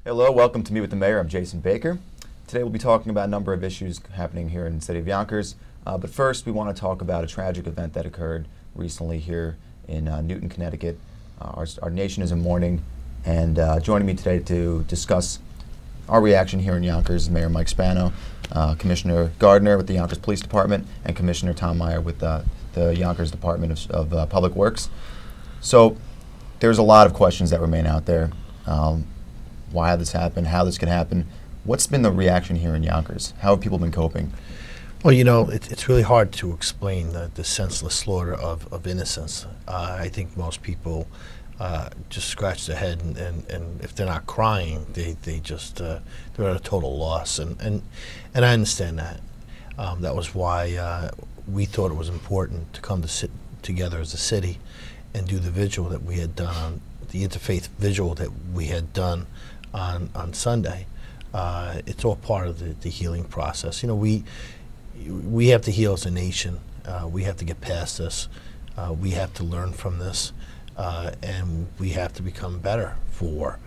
Hello, welcome to Meet with the Mayor. I'm Jason Baker. Today we'll be talking about a number of issues happening here in the city of Yonkers. But first we want to talk about a tragic event that occurred recently here in Newton, Connecticut. Our nation is in mourning, and joining me today to discuss our reaction here in Yonkers is Mayor Mike Spano, Commissioner Gardner with the Yonkers Police Department, and Commissioner Tom Meier with the Yonkers Department of Public Works. So there's a lot of questions that remain out there. Why this happened, how this could happen. What's been the reaction here in Yonkers? How have people been coping? Well, you know, it's really hard to explain the senseless slaughter of innocents. I think most people just scratch their head, and if they're not crying, they just they're at a total loss, and I understand that. That was why we thought it was important to come to sit together as a city and do the vigil that we had done, the interfaith vigil that we had done on Sunday. It's all part of the healing process. You know, we have to heal as a nation. We have to get past this. We have to learn from this, and we have to become better for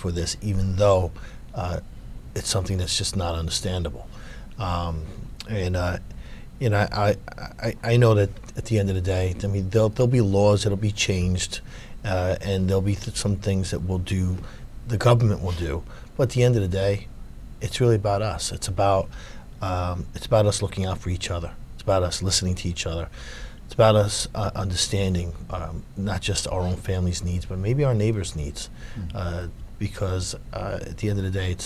this, even though it's something that's just not understandable. You know, I know that at the end of the day, I mean, there'll be laws that'll be changed, and there'll be some things that the government will do. But at the end of the day, it's really about us. It's about us looking out for each other. It's about us listening to each other. It's about us understanding not just our own family's needs, but maybe our neighbors' needs. Because at the end of the day,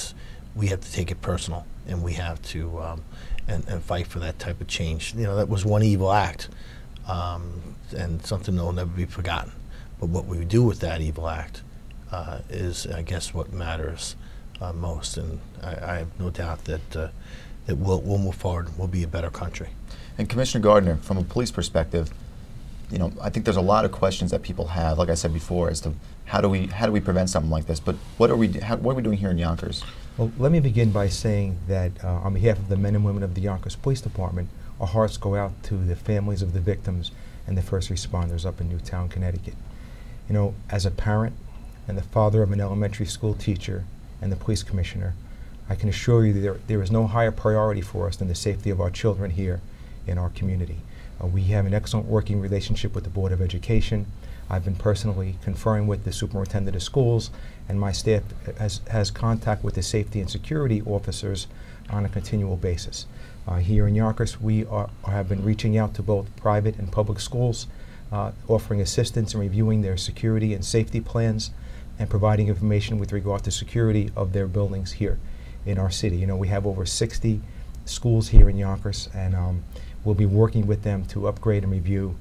we have to take it personal, and we have to and fight for that type of change. You know, that was one evil act, and something that will never be forgotten. But what we do with that evil act is, I guess, what matters most. And I have no doubt that we'll move forward. We'll be a better country. And Commissioner Gardner, from a police perspective, you know, I think there's a lot of questions that people have, like I said before, as to how do we prevent something like this. But what are we doing here in Yonkers? Well, let me begin by saying that on behalf of the men and women of the Yonkers Police Department, our hearts go out to the families of the victims and the first responders up in Newtown, Connecticut. You know, as a parent and the father of an elementary school teacher and the police commissioner, I can assure you that there is no higher priority for us than the safety of our children here in our community. We have an excellent working relationship with the Board of Education. I've been personally conferring with the superintendent of schools, and my staff has contact with the safety and security officers on a continual basis. Here in Yonkers, we have been reaching out to both private and public schools, offering assistance in reviewing their security and safety plans and providing information with regard to security of their buildings here in our city. You know, we have over 60 schools here in Yonkers, and we'll be working with them to upgrade and review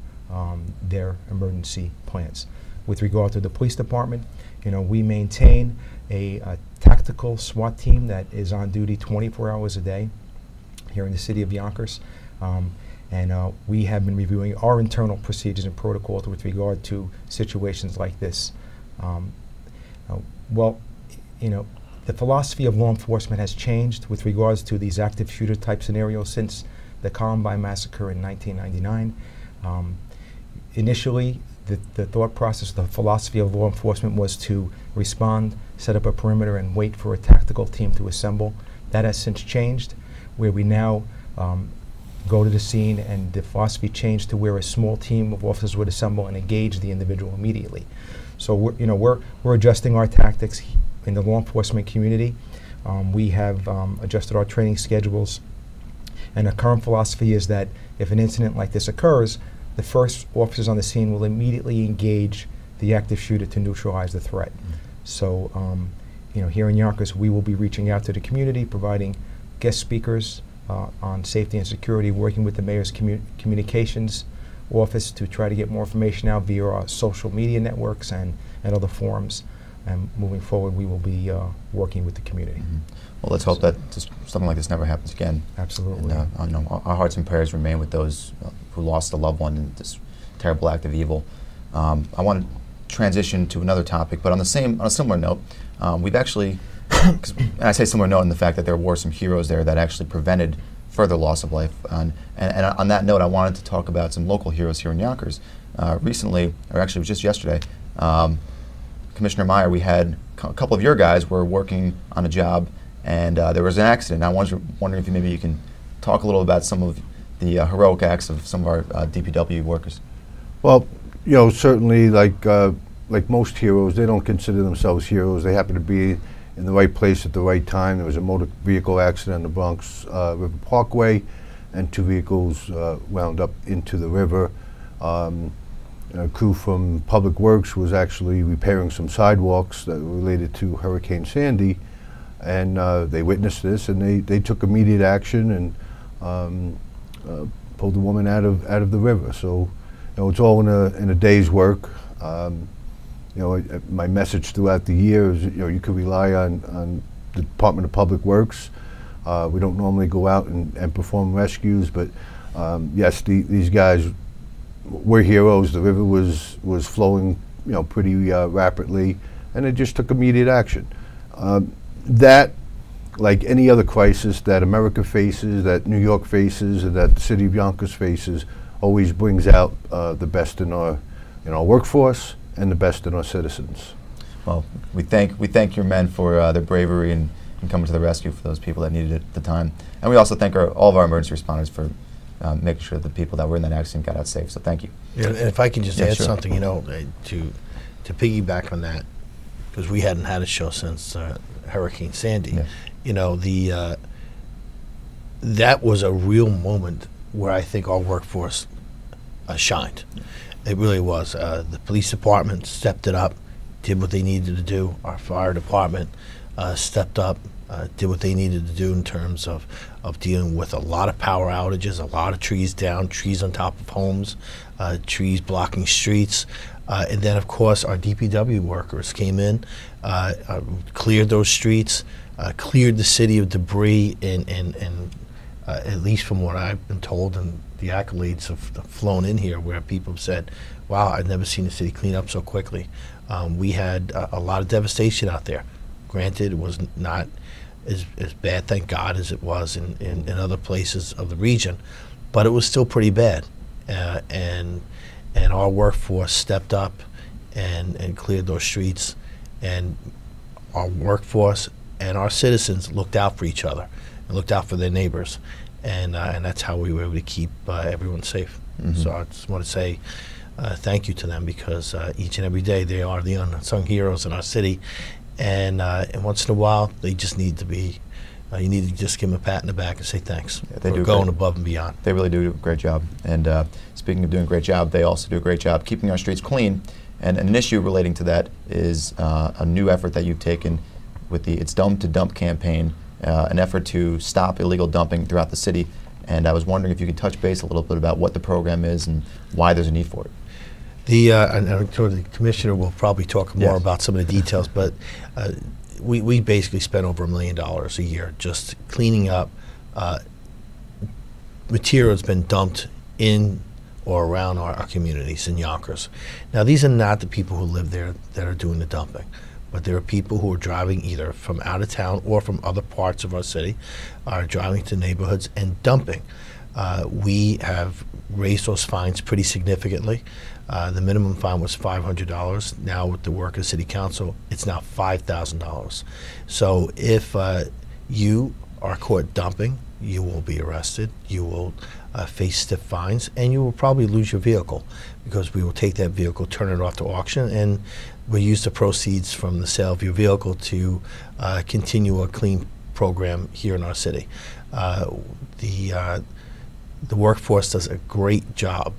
their emergency plans. With regard to the police department, you know, we maintain a tactical SWAT team that is on duty 24 hours a day here in the city of Yonkers. And we have been reviewing our internal procedures and protocols with regard to situations like this. Well, you know, the philosophy of law enforcement has changed with regards to these active shooter type scenarios since the Columbine massacre in 1999. Initially, the thought process, the philosophy of law enforcement was to respond, set up a perimeter, and wait for a tactical team to assemble. That has since changed, where we now go to the scene, and the philosophy changed to where a small team of officers would assemble and engage the individual immediately. So we're adjusting our tactics in the law enforcement community. We have adjusted our training schedules, and the current philosophy is that if an incident like this occurs, the first officers on the scene will immediately engage the active shooter to neutralize the threat. So you know, here in Yonkers, we will be reaching out to the community, providing guest speakers on safety and security, working with the mayor's communications office to try to get more information out via our social media networks and other forums. And moving forward, we will be working with the community. Well, let's hope that something like this never happens again. Absolutely. And, you know, our hearts and prayers remain with those who lost a loved one in this terrible act of evil. I want to transition to another topic, but on a similar note, we've actually, and I say similar note in the fact that there were some heroes there that actually prevented further loss of life. And on that note, I wanted to talk about some local heroes here in Yonkers. Recently, or actually it was just yesterday, Commissioner Meier, we had a couple of your guys were working on a job, and there was an accident. I was wondering if maybe you can talk a little about some of the heroic acts of some of our DPW workers. Well, you know, certainly like most heroes, they don't consider themselves heroes. They happen to be in the right place at the right time. There was a motor vehicle accident on the Bronx River Parkway, and 2 vehicles wound up into the river. A crew from Public Works was actually repairing some sidewalks that were related to Hurricane Sandy, and they witnessed this, and they took immediate action and pulled the woman out of the river. So, you know, it's all in a day's work. You know, my message throughout the year is, you know, you can rely on the Department of Public Works. We don't normally go out and perform rescues, but yes, these guys were heroes. The river was flowing, you know, pretty rapidly, and it just took immediate action. That, like any other crisis that America faces, that New York faces, and that the city of Yonkers faces, always brings out the best in our workforce and the best in our citizens. Well, we thank your men for their bravery and coming to the rescue for those people that needed it at the time. And we also thank all of our emergency responders for making sure the people that were in that accident got out safe. So thank you. Yeah, and if I can just add sure. something, you know, to piggyback on that, because we hadn't had a show since Hurricane Sandy. Yeah. You know, that was a real moment where I think our workforce shined. It really was. The police department stepped it up, did what they needed to do. Our fire department stepped up, did what they needed to do in terms of dealing with a lot of power outages, a lot of trees down, trees on top of homes, trees blocking streets. And then, of course, our DPW workers came in, cleared those streets, cleared the city of debris, and at least from what I've been told, and the accolades have flown in here, where people have said, wow, I've never seen the city clean up so quickly. We had a lot of devastation out there. Granted, it was not as bad, thank God, as it was in other places of the region, but it was still pretty bad. And our workforce stepped up and cleared those streets, and our workforce and our citizens looked out for each other and looked out for their neighbors, and that's how we were able to keep everyone safe. Mm-hmm. So I just want to say thank you to them, because each and every day they are the unsung heroes in our city, and once in a while they just need to be. You need to just give them a pat in the back and say thanks for going above and beyond. They really do a great job. And speaking of doing a great job, they also do a great job keeping our streets clean. And an issue relating to that is a new effort that you've taken with the It's Dumb to Dump campaign, an effort to stop illegal dumping throughout the city. And I was wondering if you could touch base a little bit about what the program is and why there's a need for it. And I'm sure the commissioner will probably talk more about some of the details, but we basically spend over $1 million a year just cleaning up material that's been dumped in or around our communities in Yonkers. Now, these are not the people who live there that are doing the dumping, but there are people who are driving either from out of town or from other parts of our city, are driving to neighborhoods and dumping. We have raised those fines pretty significantly. The minimum fine was $500. Now, with the work of City Council, it's now $5,000. So if you are caught dumping, you will be arrested. You will face stiff fines, and you will probably lose your vehicle, because we will take that vehicle, turn it off to auction, and we'll use the proceeds from the sale of your vehicle to continue a clean program here in our city. The workforce does a great job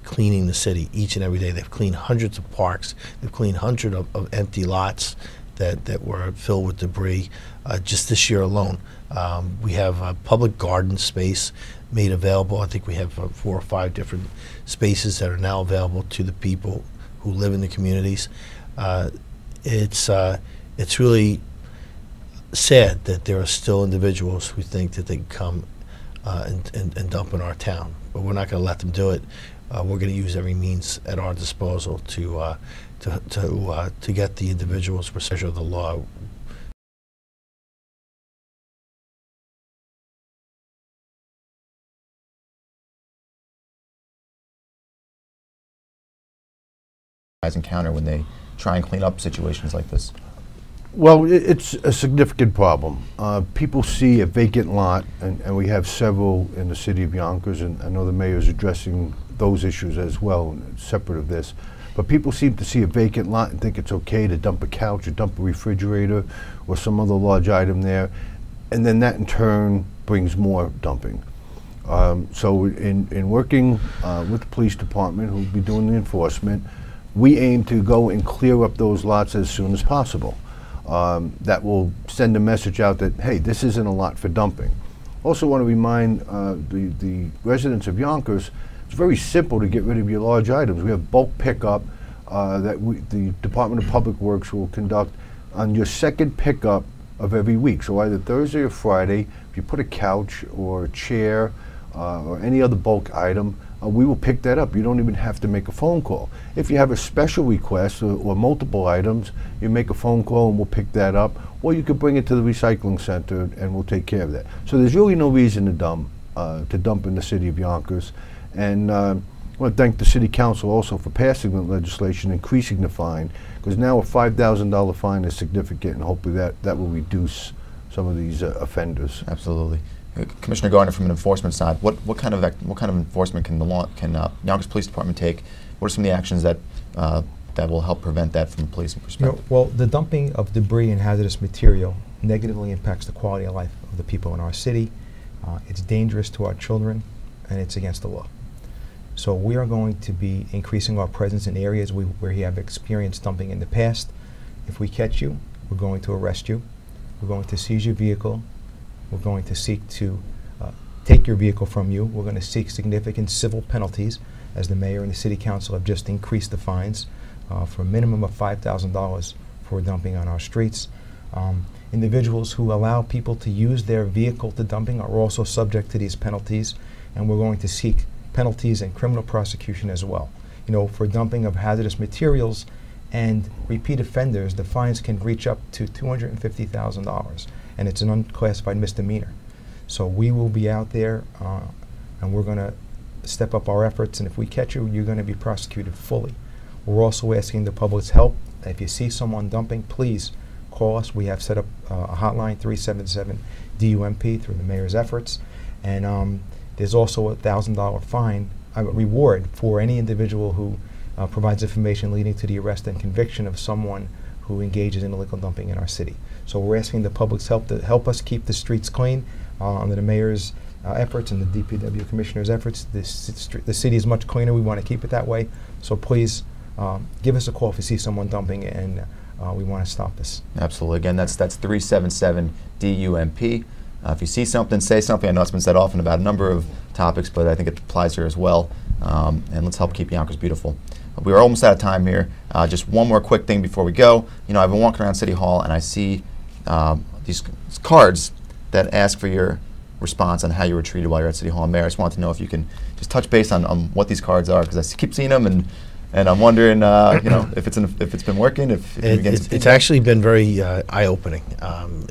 cleaning the city each and every day. They've cleaned hundreds of parks. They've cleaned hundreds of empty lots that were filled with debris. Just this year alone, we have a public garden space made available. I think we have 4 or 5 different spaces that are now available to the people who live in the communities. It's really sad that there are still individuals who think that they can come and dump in our town, but we're not going to let them do it. We're going to use every means at our disposal to get the individuals for measure of the law. Encounter when they try and clean up situations like this. Well, it's a significant problem. People see a vacant lot, and we have several in the city of Yonkers, and I know the mayor is addressing those issues as well, separate of this. But people seem to see a vacant lot and think it's okay to dump a couch or dump a refrigerator or some other large item there, and then that in turn brings more dumping. So in working with the police department, who will be doing the enforcement, we aim to go and clear up those lots as soon as possible. That will send a message out that, hey, this isn't a lot for dumping. Also want to remind the residents of Yonkers, it's very simple to get rid of your large items. We have bulk pickup that the Department of Public Works will conduct on your second pickup of every week. So either Thursday or Friday, if you put a couch or a chair or any other bulk item, we will pick that up. You don't even have to make a phone call. If you have a special request or multiple items, you make a phone call and we'll pick that up, or you could bring it to the recycling center and we'll take care of that. So there's really no reason to dump in the city of Yonkers. And I want to thank the City Council also for passing the legislation, increasing the fine, because now a $5,000 fine is significant, and hopefully that will reduce some of these offenders. Absolutely. Commissioner Gardner, from an enforcement side, what kind of enforcement can Yonkers Police Department take? What are some of the actions that that will help prevent that from a policing perspective? Well, the dumping of debris and hazardous material negatively impacts the quality of life of the people in our city. It's dangerous to our children, and it's against the law. So we are going to be increasing our presence in areas where you have experienced dumping in the past. If we catch you, we're going to arrest you. We're going to seize your vehicle. We're going to seek to take your vehicle from you. We're going to seek significant civil penalties, as the mayor and the city council have just increased the fines for a minimum of $5,000 for dumping on our streets. Individuals who allow people to use their vehicle to dumping are also subject to these penalties, and we're going to seek penalties and criminal prosecution as well. You know, for dumping of hazardous materials and repeat offenders, the fines can reach up to $250,000, and it's an unclassified misdemeanor. So we will be out there, and we're going to step up our efforts, and if we catch you, you're going to be prosecuted fully. We're also asking the public's help. If you see someone dumping, please call us. We have set up a hotline, 377-DUMP, through the mayor's efforts, and there's also a $1,000 fine, reward for any individual who provides information leading to the arrest and conviction of someone who engages in illegal dumping in our city. So we're asking the public's help to help us keep the streets clean under the mayor's efforts and the DPW Commissioner's efforts. The city is much cleaner. We want to keep it that way. So please give us a call if you see someone dumping, and we want to stop this. Absolutely. Again, that's 377-DUMP. If you see something, say something. I know it's been said often about a number of topics, but I think it applies here as well. And let's help keep Yonkers beautiful. We are almost out of time here. Just one more quick thing before we go. You know, I've been walking around City Hall and I see these cards that ask for your response on how you were treated while you're at City Hall. Mayor, I just wanted to know if you can just touch base on what these cards are, because I keep seeing them, and I'm wondering, you know, if it's been working. It's actually been very eye-opening.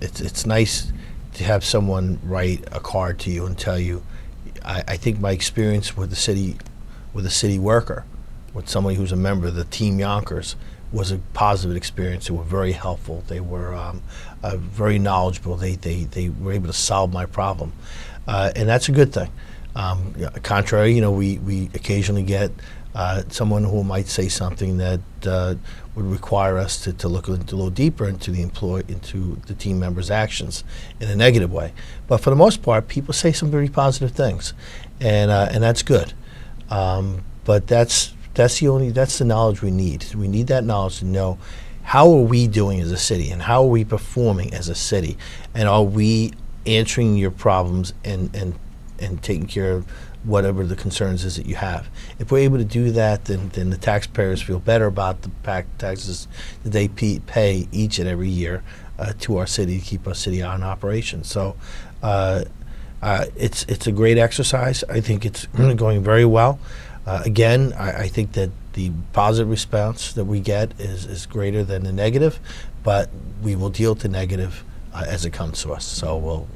It's nice to have someone write a card to you and tell you. I think my experience with a city worker, with somebody who's a member of the Team Yonkers, was a positive experience. They were very helpful. They were very knowledgeable. They were able to solve my problem, and that's a good thing. Contrary, you know, we occasionally get someone who might say something that would require us to look a little deeper into the team members' actions in a negative way. But for the most part, people say some very positive things, and that's good. But that's the knowledge we need. We need that knowledge to know how are we doing as a city, and how are we performing as a city, and are we answering your problems and taking care of whatever the concerns is that you have. If we're able to do that, then the taxpayers feel better about the taxes that they pay each and every year to our city to keep our city on operation. So it's a great exercise. I think it's going very well. Again, I think that the positive response that we get is greater than the negative, but we will deal with the negative as it comes to us. So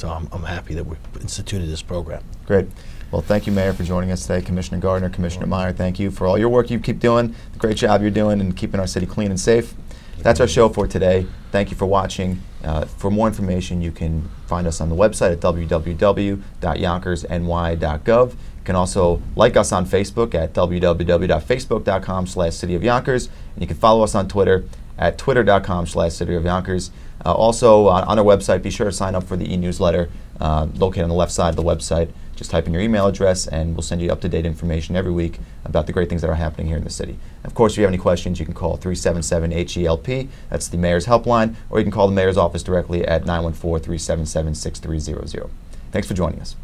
I'm happy that we've instituted this program. Great. Well, thank you, Mayor, for joining us today. Commissioner Gardner, Commissioner Meier, thank you for all your work you keep doing, the great job you're doing in keeping our city clean and safe. That's our show for today. Thank you for watching. For more information, you can find us on the website at www.yonkersny.gov. You can also like us on Facebook at www.facebook.com/City of Yonkers. And you can follow us on Twitter at twitter.com/City of Yonkers. Also, on our website, be sure to sign up for the e-newsletter located on the left side of the website. Just type in your email address, and we'll send you up-to-date information every week about the great things that are happening here in the city. Of course, if you have any questions, you can call 377-HELP. That's the mayor's helpline, or you can call the mayor's office directly at 914-377-6300. Thanks for joining us.